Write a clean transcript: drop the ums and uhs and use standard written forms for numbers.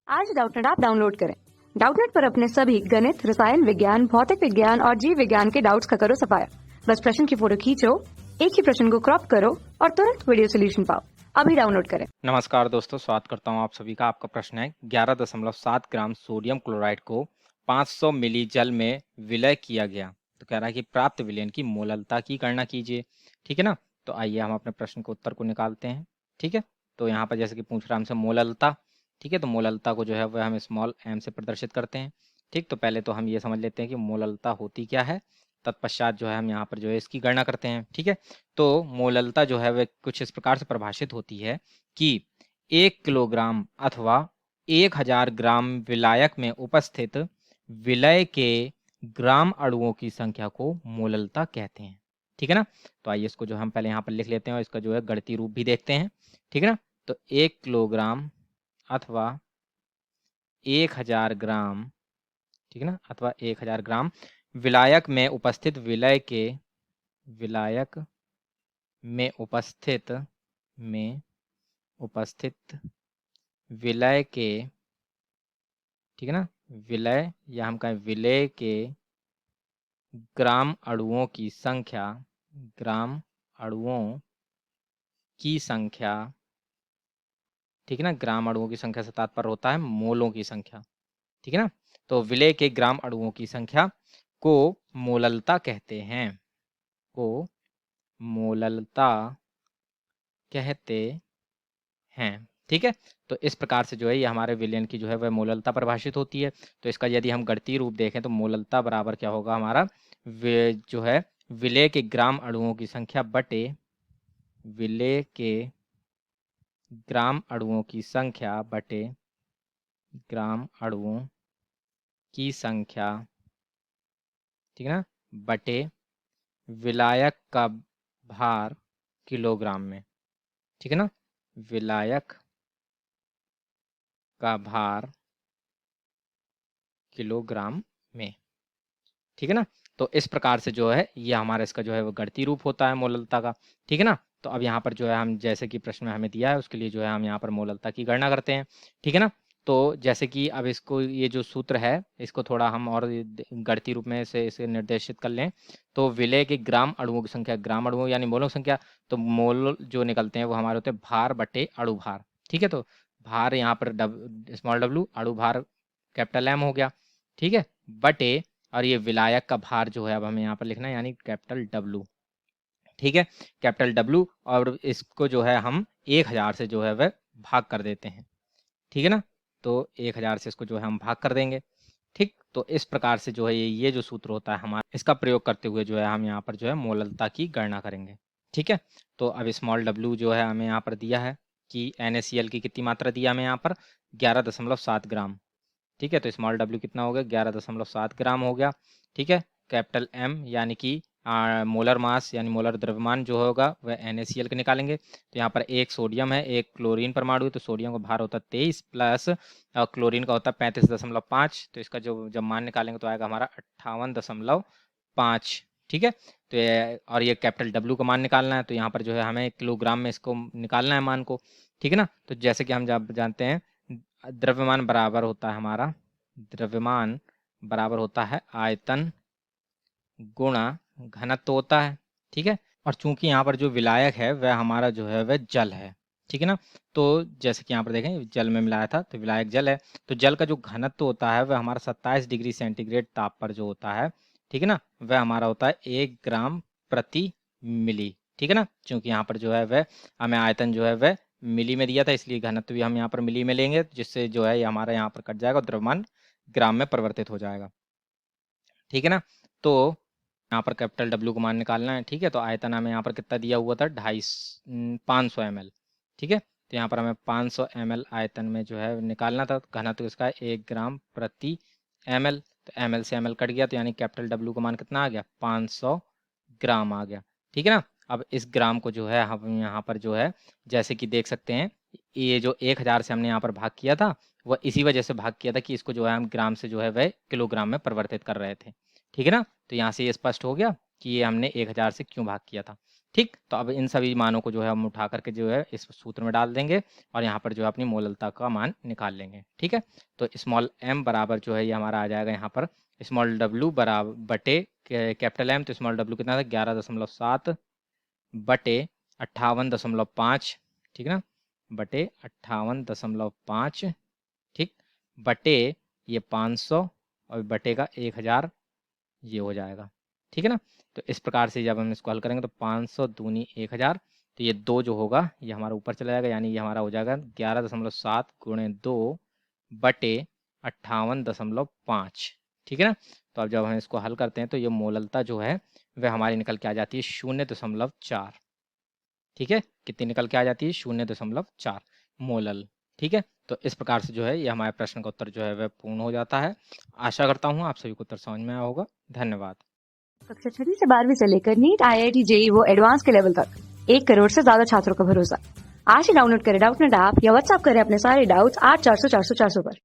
आज Doubtnut app download करें। Doubtnut पर अपने सभी गणित, रसायन विज्ञान, भौतिक विज्ञान और जीव विज्ञान के डाउट्स का करो सफाया। बस प्रश्न की फोटो खींचो, एक ही प्रश्न को क्रॉप करो और तुरंत वीडियो सोल्यूशन पाओ। अभी डाउनलोड करें। नमस्कार दोस्तों, स्वागत करता हूं आप सभी का। आपका प्रश्न है 11.7 ग्राम सोडियम क्लोराइड को 500 मिली जल में विलय किया गया। तो कह रहा है कि प्राप्त विलयन की मोललता की गणना कीजिए। ठीक है ना। तो आइए हम अपने प्रश्न के उत्तर को निकालते हैं। ठीक है। तो यहाँ पर जैसे कि पूछ रहा हमसे मोललता। ठीक है। तो मोललता को जो है वह हम स्मॉल m से प्रदर्शित करते हैं। ठीक। तो पहले तो हम ये समझ लेते हैं कि मोललता होती क्या है, तत्पश्चात जो है हम यहाँ पर जो है इसकी गणना करते हैं। ठीक है। तो मोललता जो है वह कुछ इस प्रकार से परिभाषित होती है कि 1 किलोग्राम अथवा 1000 ग्राम विलायक में उपस्थित विलय के ग्राम अणुओं की संख्या को मोललता कहते हैं। ठीक है ना। तो आइए इसको जो हम पहले यहाँ पर लिख लेते हैं और इसका जो है गणितीय रूप भी देखते हैं। ठीक है ना। तो 1 किलोग्राम अथवा 1000 ग्राम, ठीक है ना, अथवा 1000 ग्राम विलायक में उपस्थित विलय के विलय के, ठीक है ना, विलय या हम कहें विलय के ग्राम अणुओं की संख्या, ठीक है ना। ग्राम अणुओं की संख्या से तात्पर्य होता है मोलों की संख्या। ठीक है ना। तो विलय के ग्राम अणुओं की संख्या को मोललता कहते हैं, ठीक है। तो इस प्रकार से जो है ये हमारे विलयन की जो है वह मोललता परिभाषित होती है। तो इसका यदि हम गणितीय रूप देखें तो मोललता बराबर क्या होगा हमारा, जो है विलय के ग्राम अणुओं की संख्या बटे विलय के ग्राम अणुओं की संख्या बटे ग्राम अणुओं की संख्या, ठीक है ना, बटे विलायक का भार किलोग्राम में। ठीक है ना। विलायक का भार किलोग्राम में। ठीक है ना। तो इस प्रकार से जो है ये हमारा इसका जो है वो गणितीय रूप होता है मोललता का। ठीक है ना। तो अब यहाँ पर जो है हम जैसे कि प्रश्न में हमें दिया है उसके लिए जो है हम यहाँ पर मोललता की गणना करते हैं। ठीक है ना। तो जैसे कि अब इसको ये जो सूत्र है इसको थोड़ा हम और गणितीय रूप में इसे निर्देशित कर लें तो विलय के ग्राम अणुओं की संख्या, ग्राम अणुओं यानी मोलों की संख्या, तो मोल जो निकलते हैं वो हमारे होते हैं भार बटे अणु भार। ठीक है। तो भार यहाँ पर स्मॉल डब्लू, अणु भार कैपिटल एम हो गया। ठीक है। बटे, और ये विलायक का भार जो है अब हमें यहाँ पर लिखना है यानी कैपिटल डब्लू। ठीक है। कैपिटल डब्लू, और इसको जो है हम 1000 से जो है वह भाग कर देते हैं। ठीक है ना। तो 1000 से इसको जो है हम भाग कर देंगे। ठीक। तो इस प्रकार से जो है ये जो सूत्र होता है हमारा, इसका प्रयोग करते हुए जो है हम यहाँ पर जो है मोललता की गणना करेंगे। ठीक है। तो अब स्मॉल डब्लू जो है हमें यहाँ पर दिया है कि NaCl की कितनी मात्रा दिया हमें यहाँ पर 11.7 ग्राम। ठीक है। तो स्मॉल डब्ल्यू कितना हो गया, 11.7 ग्राम हो गया। ठीक है। कैपिटल एम यानी कि मोलर मास यानी मोलर द्रव्यमान जो होगा वह NaCl के निकालेंगे। तो यहाँ पर एक सोडियम है, एक क्लोरीन परमाणु है, तो सोडियम का भार होता है 23 प्लस क्लोरीन का होता है 35.5। तो इसका जो जब मान निकालेंगे तो आएगा हमारा 58.5। ठीक है। तो ये, और ये कैपिटल डब्ल्यू का मान निकालना है तो यहाँ पर जो है हमें किलोग्राम में इसको निकालना है मान को। ठीक है ना। तो जैसे कि हम जानते हैं द्रव्यमान बराबर होता है आयतन गुणा घनत्व होता है। ठीक है। और चूंकि यहाँ पर जो विलायक है वह हमारा जो है वह जल है। ठीक है ना। तो जैसे कि यहाँ पर देखें जल में मिलाया था तो विलायक जल है, तो जल का जो घनत्व होता है वह हमारा 27 डिग्री सेंटीग्रेड ताप पर जो होता है, ठीक है ना, वह हमारा होता है 1 ग्राम प्रति मिली। ठीक है ना। क्योंकि यहाँ पर जो है वह हमें आयतन जो है वह मिली में दिया था, इसलिए घनत्व भी हम यहाँ पर मिली में लेंगे, जिससे जो है ये हमारा यहाँ पर कट जाएगा और द्रव्यमान ग्राम में परिवर्तित हो जाएगा। ठीक है ना। तो यहाँ पर कैपिटल डब्ल्यू को मान निकालना है। ठीक है। तो आयतन हमें यहाँ पर कितना दिया हुआ था, 500 ml। ठीक है। तो यहाँ पर हमें 500 ml आयतन में जो है निकालना था। घनत्व इसका 1 ग्राम प्रति ml। तो ml से ml कट गया तो यानी कैपिटल डब्ल्यू का मान कितना आ गया, 500 ग्राम आ गया। ठीक है ना। अब इस ग्राम को जो है हम यहाँ पर जो है जैसे कि देख सकते हैं, ये जो 1000 से हमने यहाँ पर भाग किया था वह इसी वजह से भाग किया था कि इसको जो है हम ग्राम से जो है वह किलोग्राम में परिवर्तित कर रहे थे। ठीक है ना। तो यहाँ से ये स्पष्ट हो गया कि ये हमने 1000 से क्यों भाग किया था। ठीक, तो अब इन सभी मानों को जो है हम उठा करके जो है इस सूत्र में डाल देंगे और यहाँ पर जो है अपनी मोललता का मान निकाल लेंगे। ठीक है, तो स्मॉल m बराबर जो है ये हमारा आ जाएगा यहाँ पर स्मॉल w बराबर बटे कैपिटल M, तो स्मॉल w कितना था 11.7 बटे 58.5, ठीक ना, बटे 58.5, ठीक, बटे ये 500 और बटे का 1000 ये हो जाएगा। ठीक है ना, तो इस प्रकार से जब हम इसको हल करेंगे तो 500 दूनी 1000, तो ये 2 जो होगा ये हमारा ऊपर चला जाएगा, यानी ये हमारा हो जाएगा 11.7 गुणे 2 बटे 58.5। ठीक है ना, तो अब जब हम इसको हल करते हैं तो ये मोललता जो है वह हमारी निकल के आ जाती है 0.4। ठीक है, कितनी निकल के आ जाती है 0.4 मोलल। ठीक है, तो इस प्रकार से जो है ये हमारे प्रश्न का उत्तर जो है वह पूर्ण हो जाता है। आशा करता हूँ आप सभी को उत्तर समझ में आया होगा। धन्यवाद। कक्षा 6वीं से 12वीं से लेकर नीट, IIT, JEE वो एडवांस के लेवल तक 1 करोड़ से ज्यादा छात्रों का भरोसा। आज ही डाउनलोड करें डाउटनेट ऐप या व्हाट्सएप करें अपने सारे डाउट्स 8400 400 400 पर।